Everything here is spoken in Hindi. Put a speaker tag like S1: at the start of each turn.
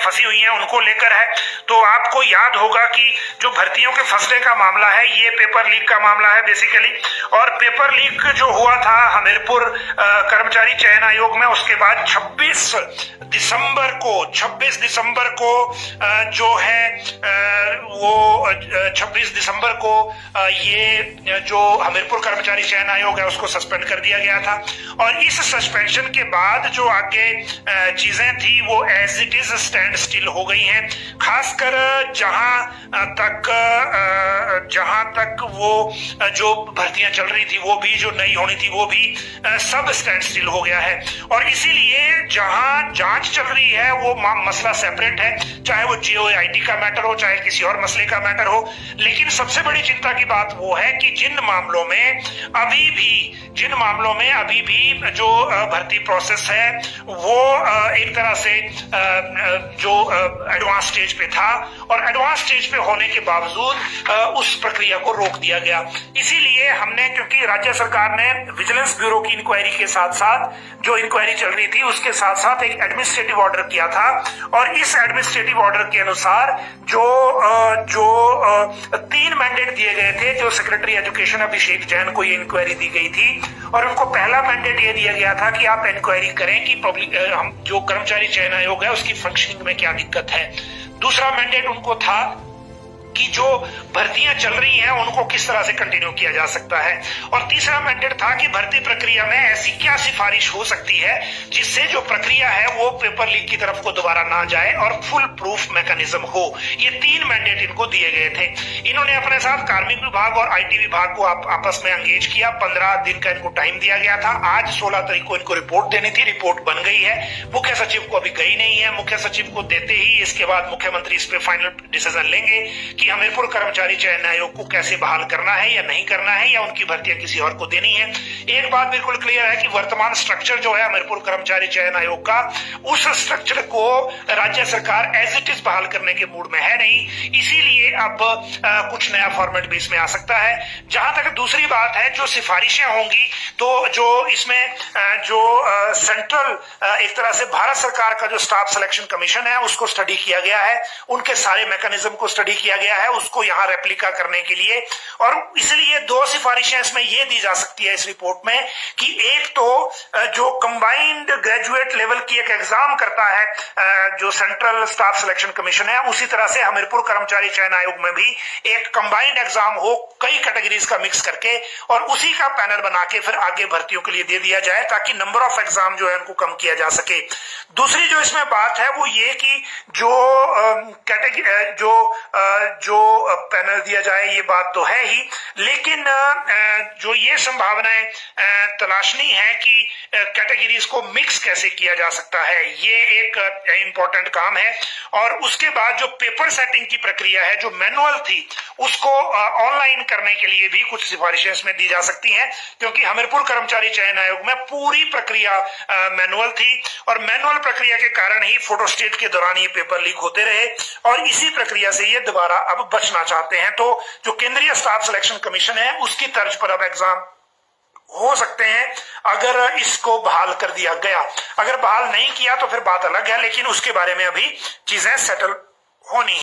S1: फंसी हुई हैं उनको लेकर है। तो आपको याद होगा कि जो भर्तियों के फंसने का मामला है ये पेपर लीक का मामला है बेसिकली। और पेपर लीक जो हुआ था हमीरपुर कर्मचारी चयन आयोग में, उसके बाद 26 दिसंबर को जो है वो 26 दिसंबर को ये जो हमीरपुर कर्मचारी चयन आयोग है उसको सस्पेंड कर दिया गया था। और इस सस्पेंशन के बाद जो आगे चीजें थी वो as it is stand still हो गई हैं। खासकर जहां तक वो जो भर्तियां चल रही थी वो भी जो नई होनी थी वो भी सब स्टैंड स्टिल हो गया है। और इसीलिए जहां जांच चल रही है वो मसला सेपरेट है, चाहे वो जीओआईटी का मैटर हो चाहे किसी और मसले का मैटर हो। लेकिन सबसे बड़ी चिंता की बात वो है कि जिन मामलों में अभी भी जो भर्ती प्रोसेस है वो एक तरह से जो एडवांस स्टेज पे था और एडवांस स्टेज पे होने के बावजूद उस प्रक्रिया को रोक दिया गया। इसीलिए हमने, क्योंकि राज्य सरकार ने विजिलेंस ब्यूरो की इंक्वायरी के साथ साथ जो इंक्वायरी चल रही थी उसके साथ साथ एक एडमिनिस्ट्रेटिव ऑर्डर किया था। और इस एडमिनिस्ट्रेटिव ऑर्डर के अनुसार जो 3 मैंडेट दिए गए थे, जो सेक्रेटरी एजुकेशन अभिषेक जैन को ये इंक्वायरी दी गई थी और उनको पहला मैंडेट ये दिया गया था कि आप इंक्वायरी करें कि हम जो कर्मचारी चयन आयोग है उसकी फंक्शनिंग में क्या दिक्कत है। दूसरा मैंडेट उनको था कि जो भर्तियां चल रही हैं उनको किस तरह से कंटिन्यू किया जा सकता है। और तीसरा मैंडेट था कि भर्ती प्रक्रिया में ऐसी क्या सिफारिश हो सकती है जिससे जो प्रक्रिया है वो पेपर लीक की तरफ को दोबारा ना जाए और फुल प्रूफ मैकेनिज्म हो। ये 3 मैंडेट इनको दिए गए थे। इन्होंने अपने साथ कार्मिक विभाग और आईटी विभाग को आपस में एंगेज किया। 15 दिन का इनको टाइम दिया गया था। आज 16 तारीख को इनको रिपोर्ट देनी थी, रिपोर्ट बन गई है। मुख्य सचिव को अभी गई नहीं है। मुख्य सचिव को देते ही इसके बाद मुख्यमंत्री इस पे फाइनल डिसीजन लेंगे कि हमीरपुर कर्मचारी चयन आयोग को कैसे बहाल करना है या नहीं करना है या उनकी भर्तियां किसी और को देनी है। एक बात बिल्कुल क्लियर है कि वर्तमान स्ट्रक्चर जो है हमीरपुर कर्मचारी चयन आयोग का, उस स्ट्रक्चर को राज्य सरकार एज इट इज बहाल करने के मूड में है नहीं। इसीलिए अब कुछ नया फॉर्मेट भी इसमें आ सकता है। जहां तक दूसरी बात है, जो सिफारिशें होंगी तो जो इसमें जो सेंट्रल एक तरह से भारत सरकार का जो स्टाफ सिलेक्शन कमीशन है उसको स्टडी किया गया है, उनके सारे मैकेनिज्म को स्टडी किया गया है उसको यहां रेप्लिका करने के लिए। और इसलिए 2 सिफारिशें इसमें यह दी जा सकती है इस रिपोर्ट में कि एक तो जो कंबाइंड ग्रेजुएट लेवल की एक एग्जाम करता है जो सेंट्रल स्टाफ सिलेक्शन कमीशन है, उसी तरह से हमीरपुर कर्मचारी चयन आयोग में भी एक कंबाइंड एग्जाम हो कई कैटेगरीज का मिक्स करके और उसी का पैनल बना के फिर आगे भर्तियों के लिए दे दिया जाए ताकि नंबर ऑफ एग्जाम जो है उनको कम किया जा सके। दूसरी जो इसमें बात है वो ये कि जो कैटेगरी जो पैनल दिया जाए ये बात तो है ही, लेकिन जो ये संभावनाएं तलाशनी है कि कैटेगरीज को मिक्स कैसे किया जा सकता है, ये एक इंपॉर्टेंट काम है। और उसके बाद जो पेपर सेटिंग की प्रक्रिया है जो मैनुअल थी उसको ऑनलाइन करने के लिए भी कुछ सिफारिशें इसमें दी जा सकती हैं, क्योंकि हमीरपुर कर्मचारी चयन आयोग में पूरी प्रक्रिया मैनुअल थी और मैनुअल प्रक्रिया के कारण ही फोटोस्टेट के दौरान ये पेपर लीक होते रहे और इसी प्रक्रिया से ये दोबारा अब बचना चाहते हैं। तो जो केंद्रीय स्टाफ सिलेक्शन कमीशन है उसकी तर्ज पर अब एग्जाम हो सकते हैं अगर इसको बहाल कर दिया गया। अगर बहाल नहीं किया तो फिर बात अलग है, लेकिन उसके बारे में अभी चीजें सेटल होनी है।